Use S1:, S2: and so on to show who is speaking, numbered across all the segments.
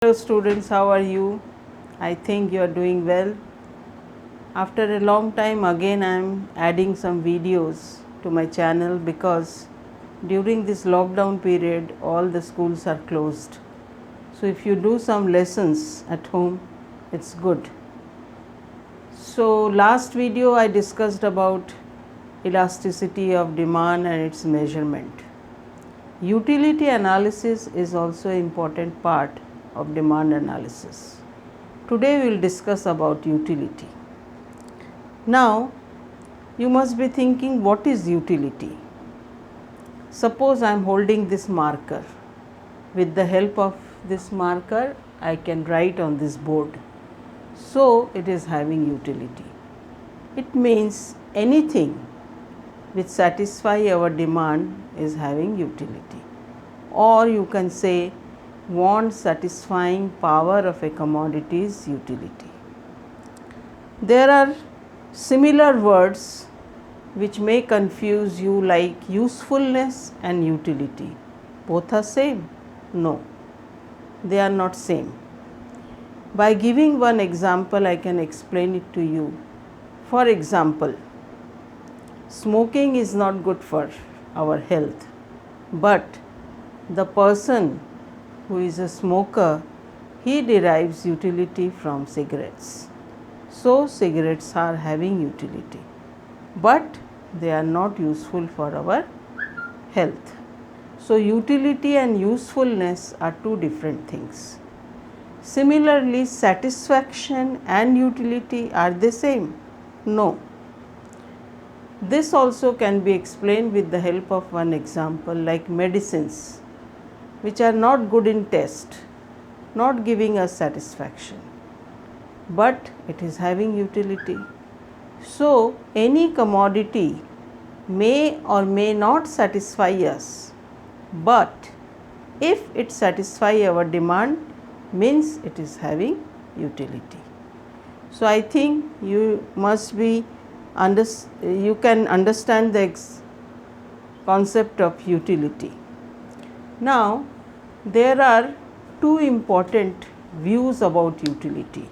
S1: Hello students, how are you? I think you are doing well. After a long time again I am adding some videos to my channel because during this lockdown period all the schools are closed. So if you do some lessons at home, it's good. So last video I discussed about elasticity of demand and its measurement. Utility analysis is also an important part of demand analysis. Today we will discuss about utility. Now you must be thinking, what is utility? Suppose I am holding this marker. With the help of this marker I can write on this board. So it is having utility. It means anything which satisfy our demand is having utility. Or you can say want satisfying power of a commodity is utility. There are similar words which may confuse you, like usefulness and utility. Both are same? No, they are not same. By giving one example I can explain it to you. For example, smoking is not good for our health, but the person who is a smoker, he derives utility from cigarettes. So cigarettes are having utility, but they are not useful for our health. So utility and usefulness are two different things. Similarly, satisfaction and utility, are they same? No. This also can be explained with the help of one example, like medicines which are not good in taste, not giving us satisfaction, but it is having utility. So any commodity may or may not satisfy us, but if it satisfy our demand, means it is having utility. So I think you must be you can understand the concept of utility. Now there are two important views about utility.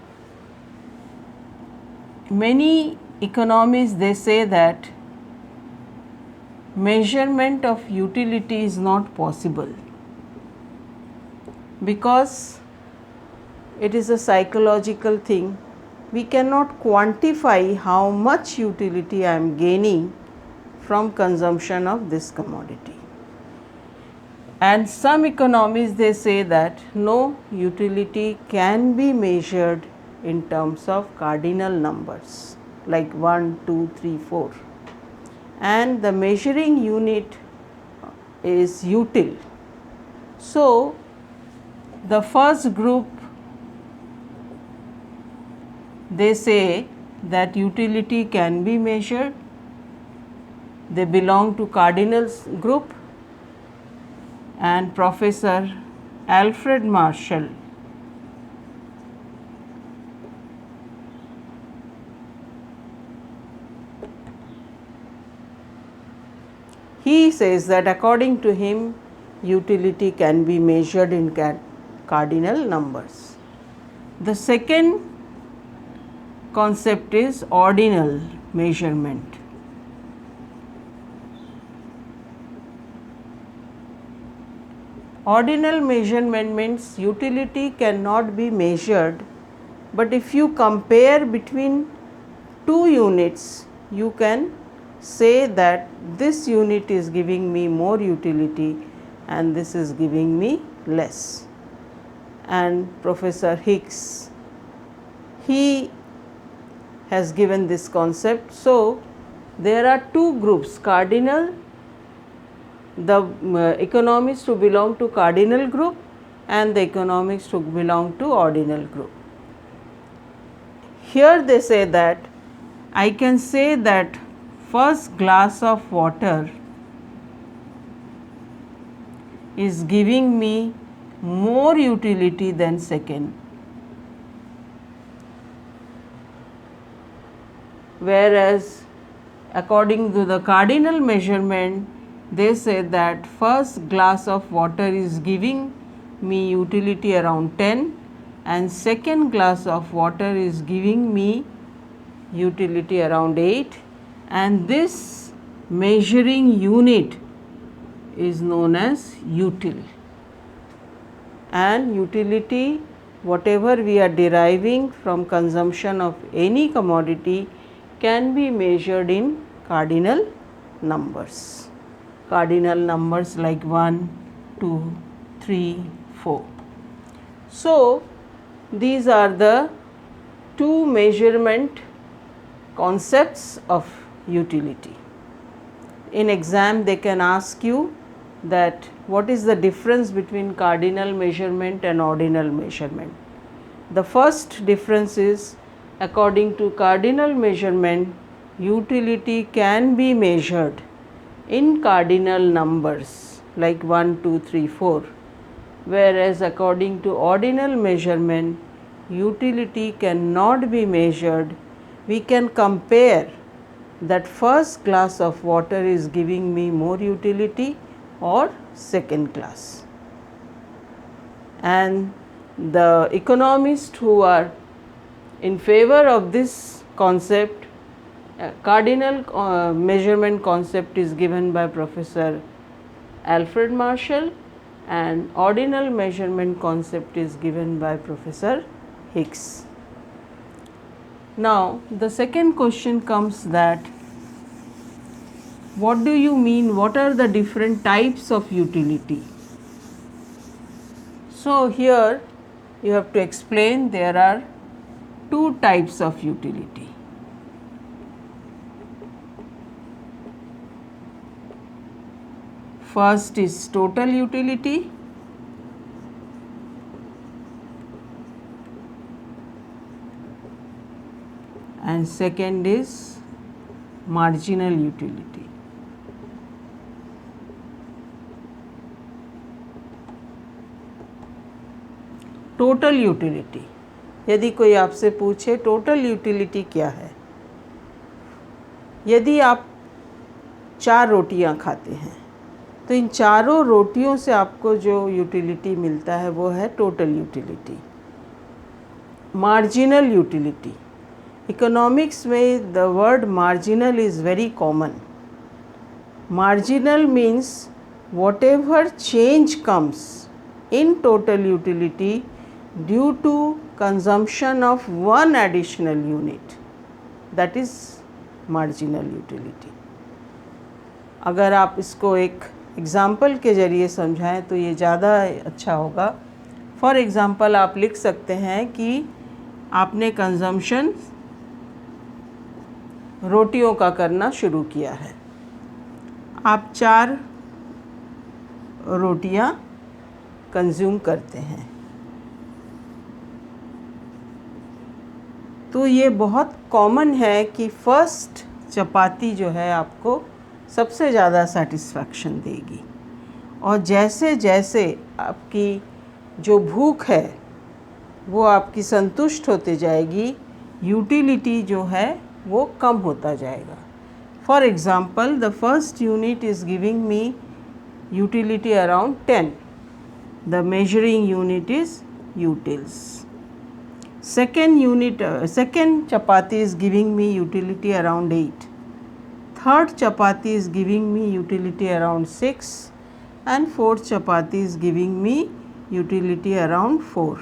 S1: Many economists, they say that measurement of utility is not possible because it is a psychological thing. We cannot quantify how much utility I am gaining from consumption of this commodity. And some economists, they say that no, utility can be measured in terms of cardinal numbers like 1, 2, 3, 4, and the measuring unit is util. So the first group, they say that utility can be measured. They belong to cardinals group, and Professor Alfred Marshall, he says that according to him utility can be measured in cardinal numbers. The second concept is ordinal measurement. Ordinal measurement means utility cannot be measured, but if you compare between two units, you can say that this unit is giving me more utility and this is giving me less. And Professor Hicks, he has given this concept. So there are two groups, cardinal, the economists who belong to cardinal group and the economists who belong to ordinal group. Here they say that I can say that first glass of water is giving me more utility than second, whereas according to the cardinal measurement, they say that first glass of water is giving me utility around 10 and second glass of water is giving me utility around 8, and this measuring unit is known as util. And utility, whatever we are deriving from consumption of any commodity, can be measured in cardinal numbers. Cardinal numbers like 1, 2, 3, 4. So, these are the two measurement concepts of utility. In exam they can ask you that what is the difference between cardinal measurement and ordinal measurement. The first difference is, according to cardinal measurement, utility can be measured in cardinal numbers like 1, 2, 3, 4, whereas according to ordinal measurement, utility cannot be measured. We can compare that first glass of water is giving me more utility or second glass. And the economists who are in favor of this concept, cardinal measurement concept is given by Professor Alfred Marshall, and ordinal measurement concept is given by Professor Hicks. Now, the second question comes that what do you mean, what are the different types of utility? So, here you have to explain there are two types of utility. First is total utility, and second is marginal utility. Total utility, यदि कोई आपसे पूछे total utility क्या है, यदि आप 4 रोटियां खाते हैं तो इन चारों रोटियों से आपको जो यूटिलिटी मिलता है वो है total utility. Marginal utility, economics में the word marginal is very common. Marginal means whatever change comes in total utility due to consumption of one additional unit, that is marginal utility. अगर आप इसको एक example के ज़रिए समझाएं तो ये ज़्यादा अच्छा होगा. फॉर एग्ज़ाम्पल आप लिख सकते हैं कि आपने कंजम्पशन रोटियों का करना शुरू किया है. आप 4 रोटियां कंज्यूम करते हैं. तो ये बहुत कॉमन है कि फर्स्ट चपाती जो है आपको सबसे ज़्यादा सेटिस्फैक्शन देगी, और जैसे जैसे आपकी जो भूख है वो आपकी संतुष्ट होते जाएगी, यूटिलिटी जो है वो कम होता जाएगा. For example the first unit is giving me utility around 10. The measuring unit is utils. Second chapati is giving me utility around 8. Third chapati is giving me utility around 6, and fourth chapati is giving me utility around 4.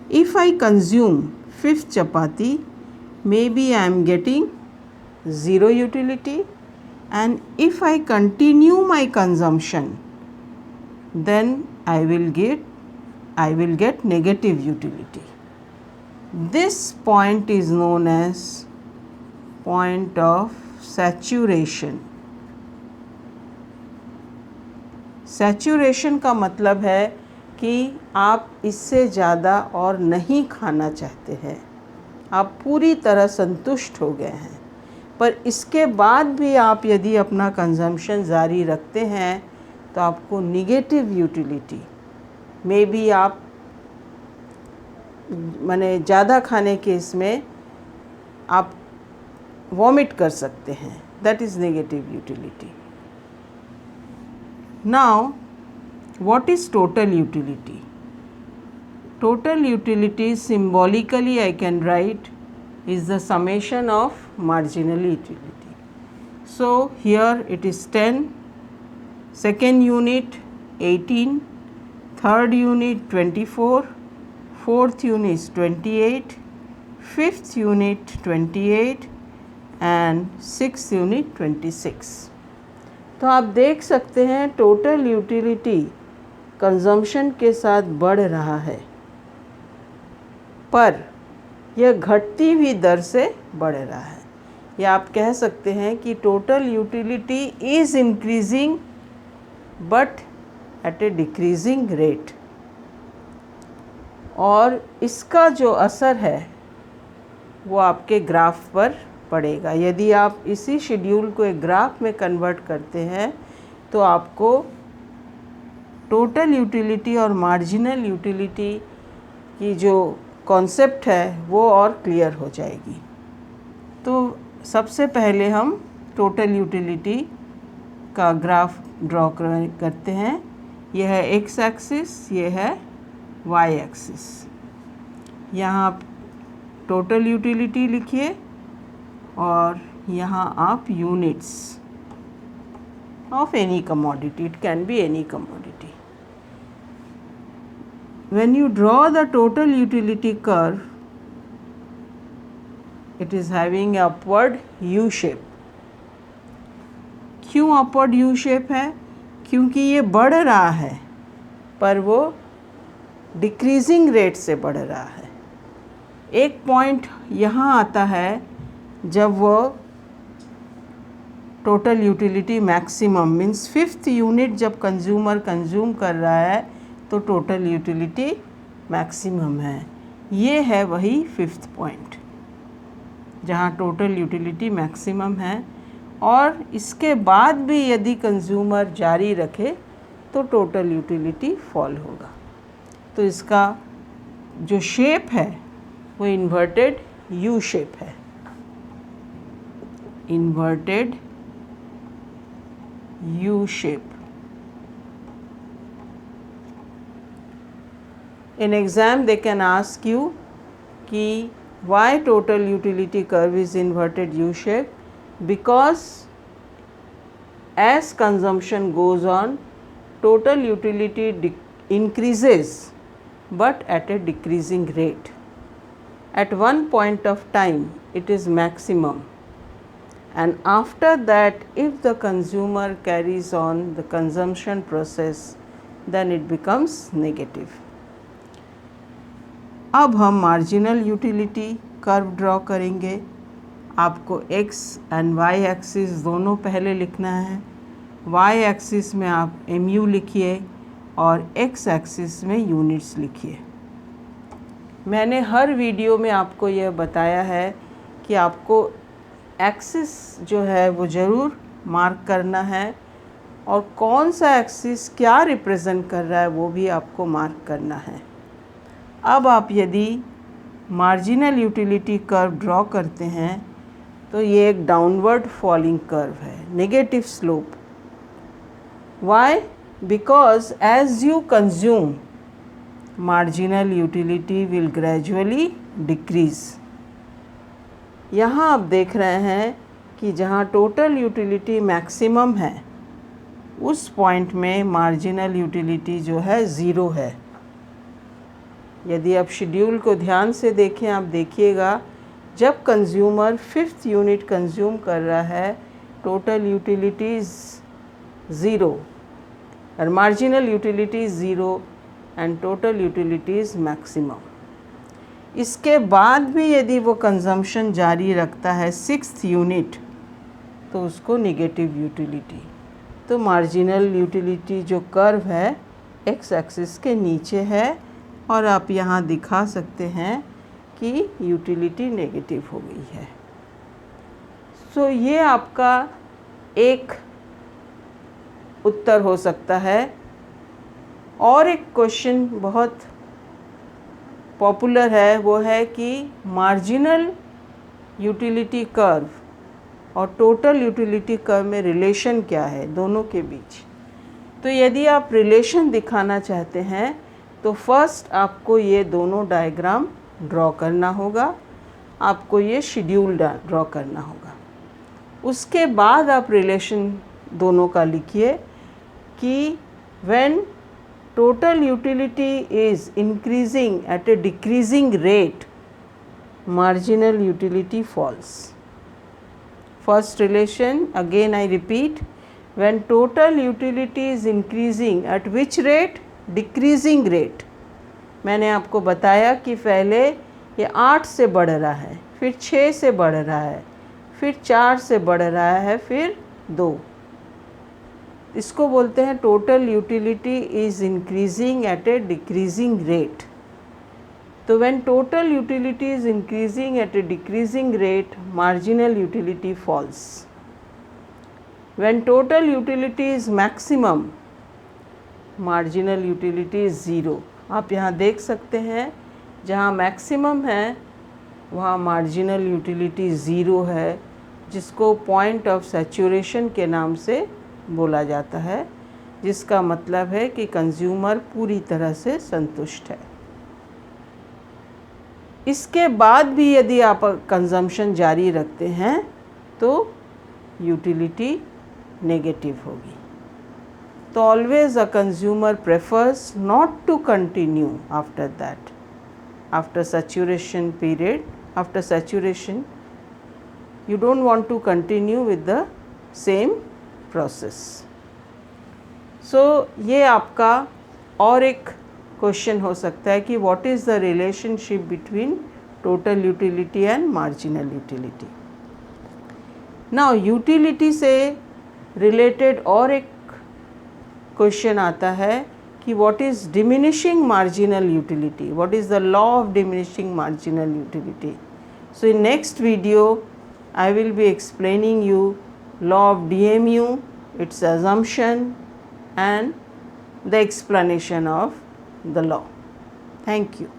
S1: If I consume fifth chapati, maybe I am getting 0 utility. And if I continue my consumption, then I will get negative utility. This point is known as point of saturation. Saturation का मतलब है कि आप इससे ज़्यादा और नहीं खाना चाहते हैं, आप पूरी तरह संतुष्ट हो गए हैं, पर इसके बाद भी आप यदि अपना कंजम्पशन जारी रखते हैं तो आपको निगेटिव यूटिलिटी, मे बी आप माने ज़्यादा खाने के इसमें आप वॉमिट कर सकते हैं. That is negative utility. Now what is total utility? total utility symbolically I can write is the summation of marginal utility. So here it is 10, second unit 18, third unit 24, fourth unit is 28, fifth unit 28 and sixth unit 26. तो आप देख सकते हैं total utility consumption के साथ बढ़ रहा है, पर यह घटती हुई दर से बढ़ रहा है, या आप कह सकते हैं कि total utility is increasing but at A decreasing rate. और इसका जो असर है वो आपके ग्राफ पर पड़ेगा। यदि आप इसी शेड्यूल को एक ग्राफ में कन्वर्ट करते हैं तो आपको टोटल यूटिलिटी और मार्जिनल यूटिलिटी की जो कॉन्सेप्ट है वो और क्लियर हो जाएगी। तो सबसे पहले हम टोटल यूटिलिटी का ग्राफ ड्रॉ करते हैं। यह है एक्स एक्सिस, ये है वाई एक्सिस। यहाँ आप टोटल यूटिलिटी लिखिए और यहाँ आप units of any commodity, it can be any commodity. When you draw the total utility curve, it is having upward U shape. क्यों upward U shape है? क्योंकि ये बढ़ रहा है पर वो डिक्रीजिंग रेट से बढ़ रहा है। एक पॉइंट यहाँ आता है जब वो total utility maximum means fifth unit जब कंज्यूमर कंज्यूम कर रहा है तो टोटल यूटिलिटी मैक्सिमम है। ये है वही फिफ्थ पॉइंट जहाँ टोटल यूटिलिटी मैक्सिमम है, और इसके बाद भी यदि कंज्यूमर जारी रखे तो टोटल यूटिलिटी फॉल होगा। तो इसका जो शेप है वो इन्वर्टेड यू शेप है, inverted U shape. In exam they can ask you कि why total utility curve is inverted U shape, because as consumption goes on total utility increases but at a decreasing rate. At one point of time it is maximum, and after that if the consumer carries on the consumption process then it becomes negative. अब हम marginal utility curve draw करेंगे। आपको x and Y axis दोनों पहले लिखना है। Y axis में आप MU लिखिए और एक्स एक्सिस में यूनिट्स लिखिए। मैंने हर वीडियो में आपको यह बताया है कि आपको एक्सिस जो है वो ज़रूर मार्क करना है, और कौन सा एक्सिस क्या रिप्रेजेंट कर रहा है वो भी आपको मार्क करना है। अब आप यदि मार्जिनल यूटिलिटी कर्व ड्रॉ करते हैं तो ये एक डाउनवर्ड फॉलिंग कर्व है, negative slope. Why? Because as you consume marginal utility will gradually decrease. यहाँ आप देख रहे हैं कि जहाँ टोटल यूटिलिटी मैक्सिमम है उस पॉइंट में मार्जिनल यूटिलिटी जो है ज़ीरो है। यदि आप शेड्यूल को ध्यान से देखें, आप देखिएगा जब कंज्यूमर फिफ्थ यूनिट कंज्यूम कर रहा है टोटल यूटिलिटीज़ ज़ीरो और marginal utilities zero and total utilities maximum. इसके बाद भी यदि वो कंजम्पशन जारी रखता है सिक्स्थ यूनिट तो उसको नेगेटिव यूटिलिटी। तो मार्जिनल यूटिलिटी जो कर्व है एक्स एक्सिस के नीचे है, और आप यहाँ दिखा सकते हैं कि यूटिलिटी नेगेटिव हो गई है। सो ये आपका एक उत्तर हो सकता है। और एक क्वेश्चन बहुत पॉपुलर है, वो है कि मार्जिनल यूटिलिटी कर्व और टोटल यूटिलिटी कर्व में रिलेशन क्या है दोनों के बीच। तो यदि आप रिलेशन दिखाना चाहते हैं तो फर्स्ट आपको ये दोनों डायग्राम ड्रॉ करना होगा, आपको ये शेड्यूल ड्रॉ करना होगा। उसके बाद आप रिलेशन दोनों का लिखिए कि when total utility is increasing at A decreasing rate, marginal utility falls. First relation, again I repeat, when total utility is increasing at which rate? Decreasing rate. मैंने आपको बताया कि पहले ये 8 से बढ़ रहा है, फिर 6 से बढ़ रहा है, फिर 4 से बढ़ रहा है, फिर 2। इसको बोलते हैं total utility is increasing at A decreasing rate. तो when total utility is increasing at a decreasing rate, marginal utility falls. When total utility is maximum, marginal utility is 0. आप यहाँ देख सकते हैं जहाँ maximum है वहाँ marginal utility 0 है, जिसको point of saturation के नाम से बोला जाता है, जिसका मतलब है कि कंज्यूमर पूरी तरह से संतुष्ट है। इसके बाद भी यदि आप कंजम्पशन जारी रखते हैं तो यूटिलिटी नेगेटिव होगी। तो always a consumer prefers not to continue after that, after saturation period, after saturation you don't want to continue with the same process. So ये आपका और एक क्वेश्चन हो सकता है कि what is the relationship between total utility and marginal utility. Now utility से related और एक क्वेश्चन आता है कि what is diminishing marginal utility, what is the law of diminishing marginal utility. So in next video I will be explaining you law of DMU, its assumption and the explanation of the law. Thank you.